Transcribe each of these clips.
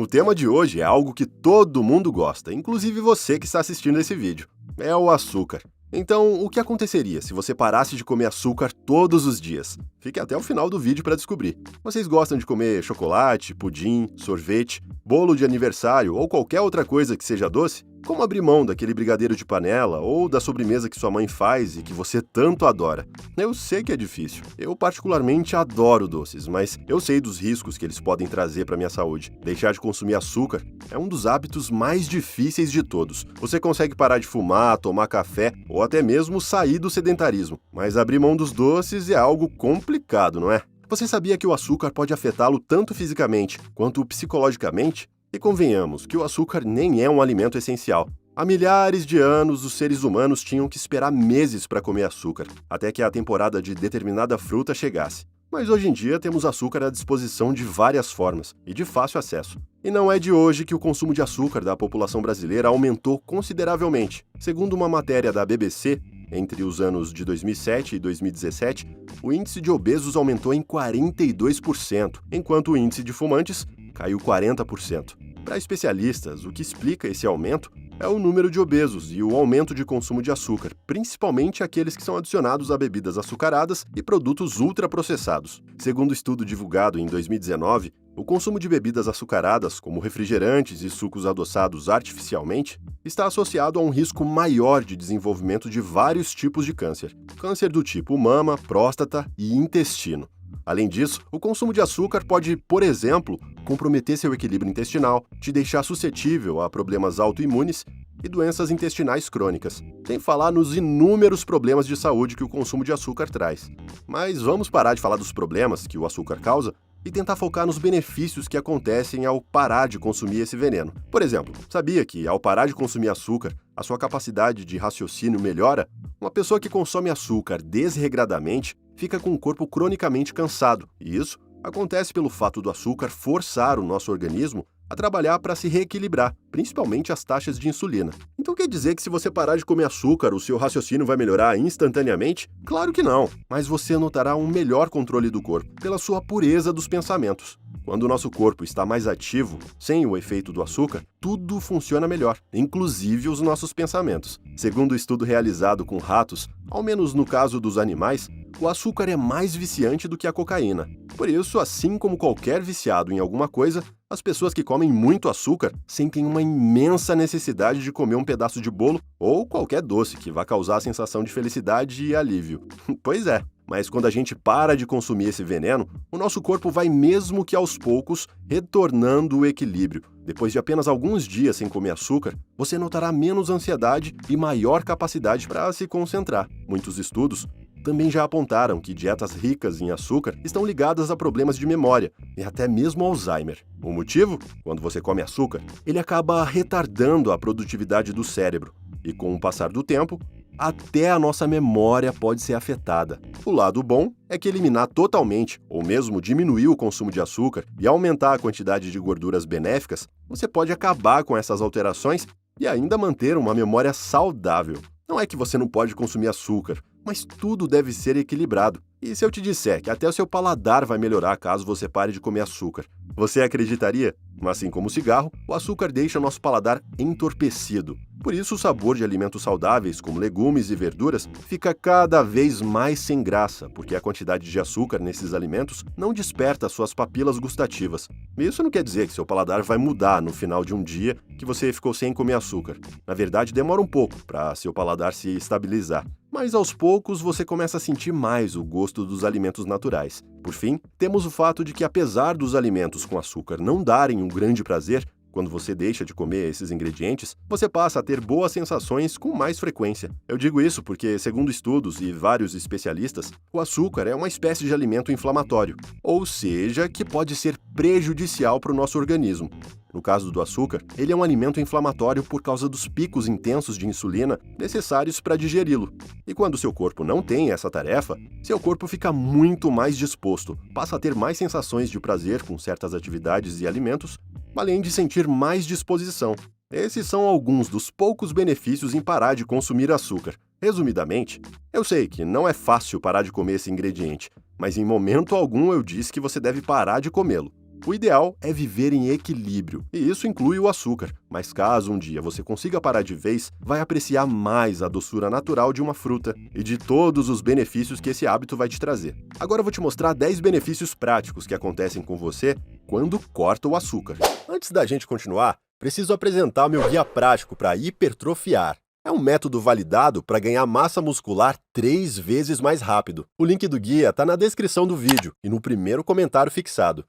O tema de hoje é algo que todo mundo gosta, inclusive você que está assistindo esse vídeo. É o açúcar. Então, o que aconteceria se você parasse de comer açúcar todos os dias? Fique até o final do vídeo para descobrir. Vocês gostam de comer chocolate, pudim, sorvete, bolo de aniversário ou qualquer outra coisa que seja doce? Como abrir mão daquele brigadeiro de panela ou da sobremesa que sua mãe faz e que você tanto adora? Eu sei que é difícil. Eu particularmente adoro doces, mas eu sei dos riscos que eles podem trazer para minha saúde. Deixar de consumir açúcar é um dos hábitos mais difíceis de todos. Você consegue parar de fumar, tomar café ou até mesmo sair do sedentarismo, mas abrir mão dos doces é algo complicado, não é? Você sabia que o açúcar pode afetá-lo tanto fisicamente quanto psicologicamente? E convenhamos que o açúcar nem é um alimento essencial. Há milhares de anos, os seres humanos tinham que esperar meses para comer açúcar, até que a temporada de determinada fruta chegasse. Mas hoje em dia temos açúcar à disposição de várias formas e de fácil acesso. E não é de hoje que o consumo de açúcar da população brasileira aumentou consideravelmente. Segundo uma matéria da BBC, entre os anos de 2007 e 2017, o índice de obesos aumentou em 42%, enquanto o índice de fumantes caiu 40%. Para especialistas, o que explica esse aumento é o número de obesos e o aumento de consumo de açúcar, principalmente aqueles que são adicionados a bebidas açucaradas e produtos ultraprocessados. Segundo estudo divulgado em 2019, o consumo de bebidas açucaradas, como refrigerantes e sucos adoçados artificialmente, está associado a um risco maior de desenvolvimento de vários tipos de câncer. Câncer do tipo mama, próstata e intestino. Além disso, o consumo de açúcar pode, por exemplo, comprometer seu equilíbrio intestinal, te deixar suscetível a problemas autoimunes e doenças intestinais crônicas, sem falar nos inúmeros problemas de saúde que o consumo de açúcar traz. Mas vamos parar de falar dos problemas que o açúcar causa e tentar focar nos benefícios que acontecem ao parar de consumir esse veneno. Por exemplo, sabia que ao parar de consumir açúcar, a sua capacidade de raciocínio melhora? Uma pessoa que consome açúcar desregradamente fica com o corpo cronicamente cansado, e isso acontece pelo fato do açúcar forçar o nosso organismo a trabalhar para se reequilibrar, principalmente as taxas de insulina. Então quer dizer que se você parar de comer açúcar, o seu raciocínio vai melhorar instantaneamente? Claro que não, mas você notará um melhor controle do corpo, pela sua pureza dos pensamentos. Quando o nosso corpo está mais ativo, sem o efeito do açúcar, tudo funciona melhor, inclusive os nossos pensamentos. Segundo o estudo realizado com ratos, ao menos no caso dos animais, o açúcar é mais viciante do que a cocaína. Por isso, assim como qualquer viciado em alguma coisa, as pessoas que comem muito açúcar sentem uma imensa necessidade de comer um pedaço de bolo ou qualquer doce que vá causar a sensação de felicidade e alívio. Pois é. Mas quando a gente para de consumir esse veneno, o nosso corpo vai mesmo que aos poucos retornando o equilíbrio. Depois de apenas alguns dias sem comer açúcar, você notará menos ansiedade e maior capacidade para se concentrar. Muitos estudos também já apontaram que dietas ricas em açúcar estão ligadas a problemas de memória e até mesmo Alzheimer. O motivo? Quando você come açúcar, ele acaba retardando a produtividade do cérebro e, com o passar do tempo, até a nossa memória pode ser afetada. O lado bom é que eliminar totalmente, ou mesmo diminuir o consumo de açúcar e aumentar a quantidade de gorduras benéficas, você pode acabar com essas alterações e ainda manter uma memória saudável. Não é que você não pode consumir açúcar, mas tudo deve ser equilibrado. E se eu te disser que até o seu paladar vai melhorar caso você pare de comer açúcar, você acreditaria? Assim como o cigarro, o açúcar deixa nosso paladar entorpecido. Por isso, o sabor de alimentos saudáveis, como legumes e verduras, fica cada vez mais sem graça, porque a quantidade de açúcar nesses alimentos não desperta suas papilas gustativas. Isso não quer dizer que seu paladar vai mudar no final de um dia que você ficou sem comer açúcar. Na verdade, demora um pouco para seu paladar se estabilizar. Mas aos poucos você começa a sentir mais o gosto dos alimentos naturais. Por fim, temos o fato de que apesar dos alimentos com açúcar não darem um grande prazer, quando você deixa de comer esses ingredientes, você passa a ter boas sensações com mais frequência. Eu digo isso porque, segundo estudos e vários especialistas, o açúcar é uma espécie de alimento inflamatório, ou seja, que pode ser prejudicial para o nosso organismo. No caso do açúcar, ele é um alimento inflamatório por causa dos picos intensos de insulina necessários para digeri-lo. E quando seu corpo não tem essa tarefa, seu corpo fica muito mais disposto, passa a ter mais sensações de prazer com certas atividades e alimentos, além de sentir mais disposição. Esses são alguns dos poucos benefícios em parar de consumir açúcar. Resumidamente, eu sei que não é fácil parar de comer esse ingrediente, mas em momento algum eu disse que você deve parar de comê-lo. O ideal é viver em equilíbrio, e isso inclui o açúcar, mas caso um dia você consiga parar de vez, vai apreciar mais a doçura natural de uma fruta e de todos os benefícios que esse hábito vai te trazer. Agora eu vou te mostrar 10 benefícios práticos que acontecem com você quando corta o açúcar. Antes da gente continuar, preciso apresentar meu guia prático para hipertrofiar. É um método validado para ganhar massa muscular 3 vezes mais rápido. O link do guia está na descrição do vídeo e no primeiro comentário fixado.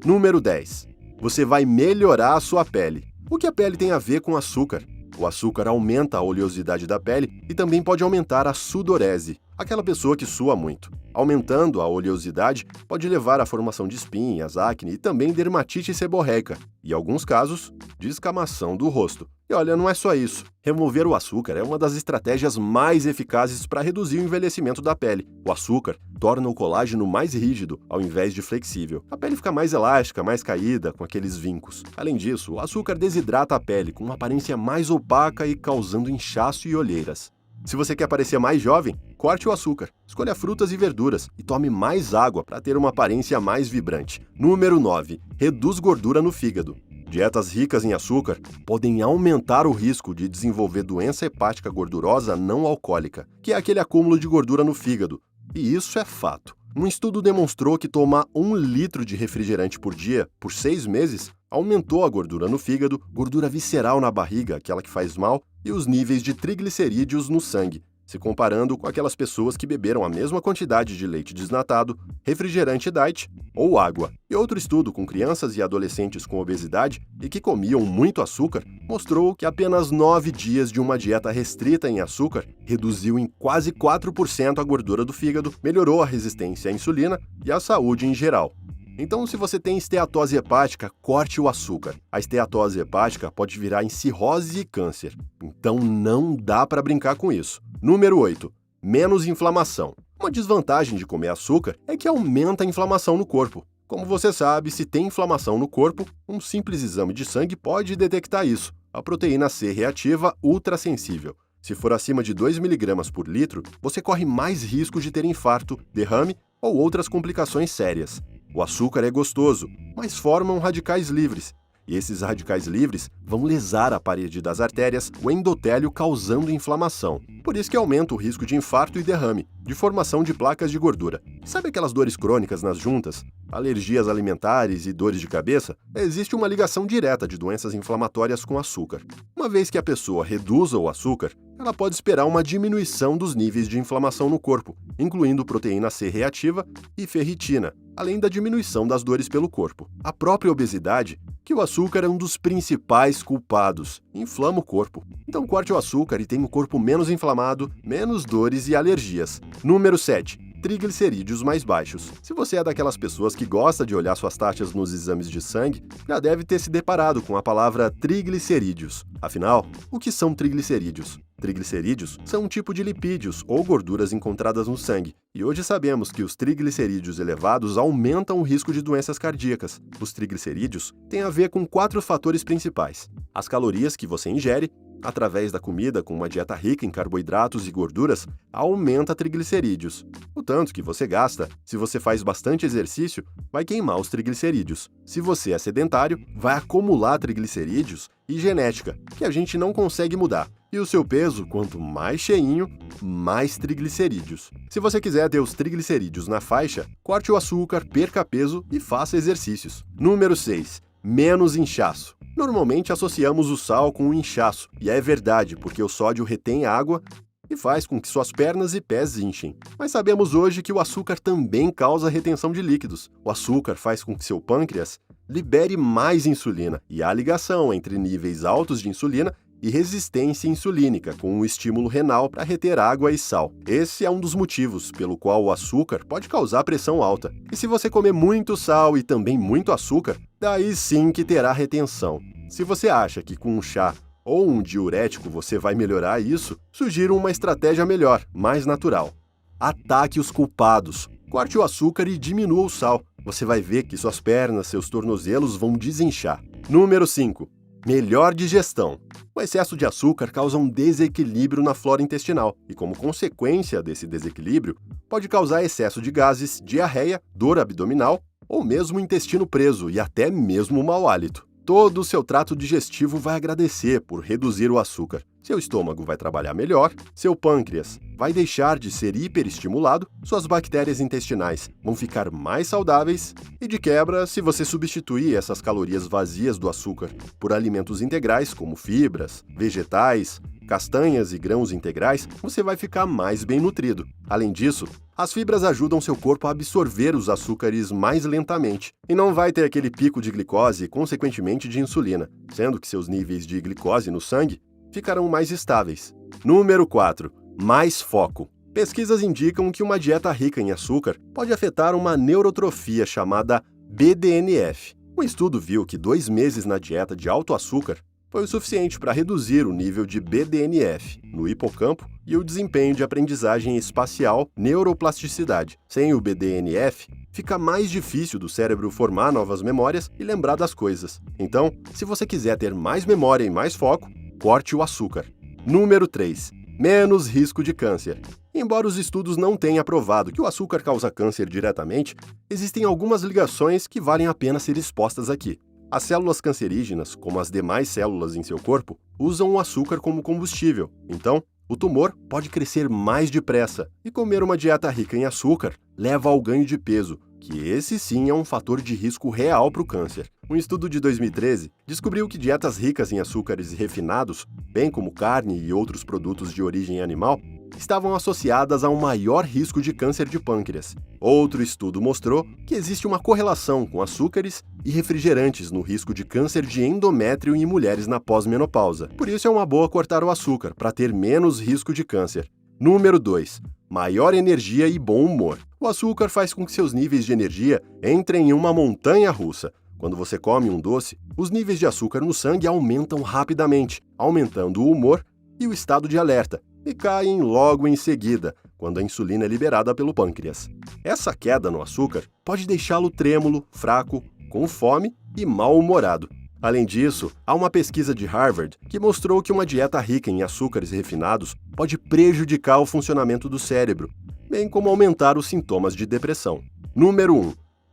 Número 10. Você vai melhorar a sua pele. O que a pele tem a ver com açúcar? O açúcar aumenta a oleosidade da pele e também pode aumentar a sudorese, aquela pessoa que sua muito. Aumentando a oleosidade pode levar à formação de espinhas, acne e também dermatite seborreica, e em alguns casos, descamação do rosto. E olha, não é só isso. Remover o açúcar é uma das estratégias mais eficazes para reduzir o envelhecimento da pele. O açúcar torna o colágeno mais rígido, ao invés de flexível. A pele fica mais elástica, mais caída, com aqueles vincos. Além disso, o açúcar desidrata a pele, com uma aparência mais opaca e causando inchaço e olheiras. Se você quer parecer mais jovem, corte o açúcar, escolha frutas e verduras e tome mais água para ter uma aparência mais vibrante. Número 9. Reduz gordura no fígado. Dietas ricas em açúcar podem aumentar o risco de desenvolver doença hepática gordurosa não alcoólica, que é aquele acúmulo de gordura no fígado. E isso é fato. Um estudo demonstrou que tomar 1 litro de refrigerante por dia, por 6 meses, aumentou a gordura no fígado, gordura visceral na barriga, aquela que faz mal, e os níveis de triglicerídeos no sangue, se comparando com aquelas pessoas que beberam a mesma quantidade de leite desnatado, refrigerante diet ou água. E outro estudo com crianças e adolescentes com obesidade e que comiam muito açúcar mostrou que apenas 9 dias de uma dieta restrita em açúcar reduziu em quase 4% a gordura do fígado, melhorou a resistência à insulina e a saúde em geral. Então, se você tem esteatose hepática, corte o açúcar. A esteatose hepática pode virar em cirrose e câncer. Então, não dá para brincar com isso. Número 8. Menos inflamação. Uma desvantagem de comer açúcar é que aumenta a inflamação no corpo. Como você sabe, se tem inflamação no corpo, um simples exame de sangue pode detectar isso. A proteína C reativa ultrassensível. Se for acima de 2 mg por litro, você corre mais risco de ter infarto, derrame ou outras complicações sérias. O açúcar é gostoso, mas formam radicais livres. E esses radicais livres vão lesar a parede das artérias, o endotélio, causando inflamação. Por isso que aumenta o risco de infarto e derrame, de formação de placas de gordura. Sabe aquelas dores crônicas nas juntas? Alergias alimentares e dores de cabeça? Existe uma ligação direta de doenças inflamatórias com açúcar. Uma vez que a pessoa reduza o açúcar, ela pode esperar uma diminuição dos níveis de inflamação no corpo, incluindo proteína C reativa e ferritina, além da diminuição das dores pelo corpo. A própria obesidade, que o açúcar é um dos principais culpados, inflama o corpo. Então corte o açúcar e tenha o corpo menos inflamado, menos dores e alergias. Número 7. Triglicerídeos mais baixos. Se você é daquelas pessoas que gosta de olhar suas taxas nos exames de sangue, já deve ter se deparado com a palavra triglicerídeos. Afinal, o que são triglicerídeos? Triglicerídeos são um tipo de lipídios ou gorduras encontradas no sangue, e hoje sabemos que os triglicerídeos elevados aumentam o risco de doenças cardíacas. Os triglicerídeos têm a ver com 4 fatores principais: as calorias que você ingere, através da comida com uma dieta rica em carboidratos e gorduras, aumenta triglicerídeos. O tanto que você gasta, se você faz bastante exercício, vai queimar os triglicerídeos. Se você é sedentário, vai acumular triglicerídeos e genética, que a gente não consegue mudar. E o seu peso, quanto mais cheinho, mais triglicerídeos. Se você quiser ter os triglicerídeos na faixa, corte o açúcar, perca peso e faça exercícios. Número 6. Menos inchaço. Normalmente associamos o sal com o inchaço, e é verdade, porque o sódio retém água e faz com que suas pernas e pés inchem. Mas sabemos hoje que o açúcar também causa retenção de líquidos. O açúcar faz com que seu pâncreas libere mais insulina, e há ligação entre níveis altos de insulina e resistência insulínica, com um estímulo renal para reter água e sal. Esse é um dos motivos pelo qual o açúcar pode causar pressão alta. E se você comer muito sal e também muito açúcar, daí sim que terá retenção. Se você acha que com um chá ou um diurético você vai melhorar isso, sugiro uma estratégia melhor, mais natural. Ataque os culpados. Corte o açúcar e diminua o sal. Você vai ver que suas pernas, seus tornozelos vão desinchar. Número 5. Melhor digestão. O excesso de açúcar causa um desequilíbrio na flora intestinal e, como consequência desse desequilíbrio, pode causar excesso de gases, diarreia, dor abdominal ou mesmo intestino preso e até mesmo mau hálito. Todo o seu trato digestivo vai agradecer por reduzir o açúcar. Seu estômago vai trabalhar melhor, seu pâncreas vai deixar de ser hiperestimulado, suas bactérias intestinais vão ficar mais saudáveis e, de quebra, se você substituir essas calorias vazias do açúcar por alimentos integrais como fibras, vegetais, castanhas e grãos integrais, você vai ficar mais bem nutrido. Além disso, as fibras ajudam seu corpo a absorver os açúcares mais lentamente e não vai ter aquele pico de glicose e, consequentemente, de insulina, sendo que seus níveis de glicose no sangue ficarão mais estáveis. Número 4. Mais foco. Pesquisas indicam que uma dieta rica em açúcar pode afetar uma neurotrofia chamada BDNF. Um estudo viu que 2 meses na dieta de alto açúcar foi o suficiente para reduzir o nível de BDNF no hipocampo e o desempenho de aprendizagem espacial neuroplasticidade. Sem o BDNF, fica mais difícil do cérebro formar novas memórias e lembrar das coisas. Então, se você quiser ter mais memória e mais foco, corte o açúcar. Número 3. Menos risco de câncer. Embora os estudos não tenham provado que o açúcar causa câncer diretamente, existem algumas ligações que valem a pena ser expostas aqui. As células cancerígenas, como as demais células em seu corpo, usam o açúcar como combustível. Então, o tumor pode crescer mais depressa, e comer uma dieta rica em açúcar leva ao ganho de peso, que esse sim é um fator de risco real para o câncer. Um estudo de 2013 descobriu que dietas ricas em açúcares refinados, bem como carne e outros produtos de origem animal, estavam associadas a um maior risco de câncer de pâncreas. Outro estudo mostrou que existe uma correlação com açúcares e refrigerantes no risco de câncer de endométrio em mulheres na pós-menopausa. Por isso é uma boa cortar o açúcar para ter menos risco de câncer. Número 2. Maior energia e bom humor. O açúcar faz com que seus níveis de energia entrem em uma montanha russa. Quando você come um doce, os níveis de açúcar no sangue aumentam rapidamente, aumentando o humor e o estado de alerta, e caem logo em seguida, quando a insulina é liberada pelo pâncreas. Essa queda no açúcar pode deixá-lo trêmulo, fraco, com fome e mal-humorado. Além disso, há uma pesquisa de Harvard que mostrou que uma dieta rica em açúcares refinados pode prejudicar o funcionamento do cérebro, bem como aumentar os sintomas de depressão. Número 1.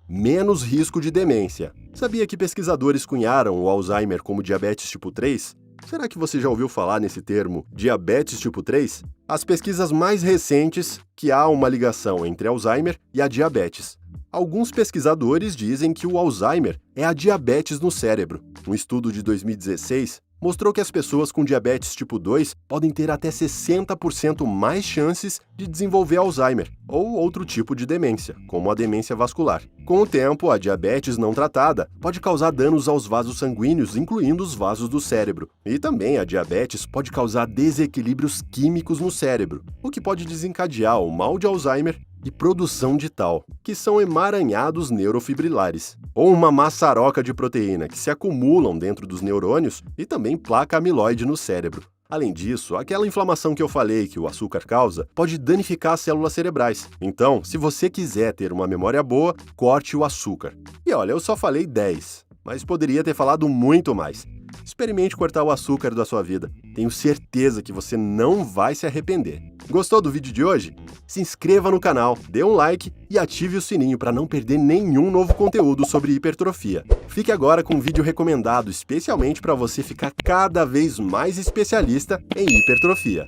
Menos risco de demência. Sabia que pesquisadores cunharam o Alzheimer como diabetes tipo 3? Será que você já ouviu falar nesse termo, diabetes tipo 3? As pesquisas mais recentes que há uma ligação entre Alzheimer e a diabetes. Alguns pesquisadores dizem que o Alzheimer é a diabetes no cérebro. Um estudo de 2016 mostrou que as pessoas com diabetes tipo 2 podem ter até 60% mais chances de desenvolver Alzheimer ou outro tipo de demência, como a demência vascular. Com o tempo, a diabetes não tratada pode causar danos aos vasos sanguíneos, incluindo os vasos do cérebro. E também a diabetes pode causar desequilíbrios químicos no cérebro, o que pode desencadear o mal de Alzheimer e produção de tal, que são emaranhados neurofibrilares, ou uma maçaroca de proteína que se acumulam dentro dos neurônios e também placa amiloide no cérebro. Além disso, aquela inflamação que eu falei que o açúcar causa pode danificar as células cerebrais. Então, se você quiser ter uma memória boa, corte o açúcar. E olha, eu só falei 10, mas poderia ter falado muito mais. Experimente cortar o açúcar da sua vida. Tenho certeza que você não vai se arrepender. Gostou do vídeo de hoje? Se inscreva no canal, dê um like e ative o sininho para não perder nenhum novo conteúdo sobre hipertrofia. Fique agora com um vídeo recomendado especialmente para você ficar cada vez mais especialista em hipertrofia.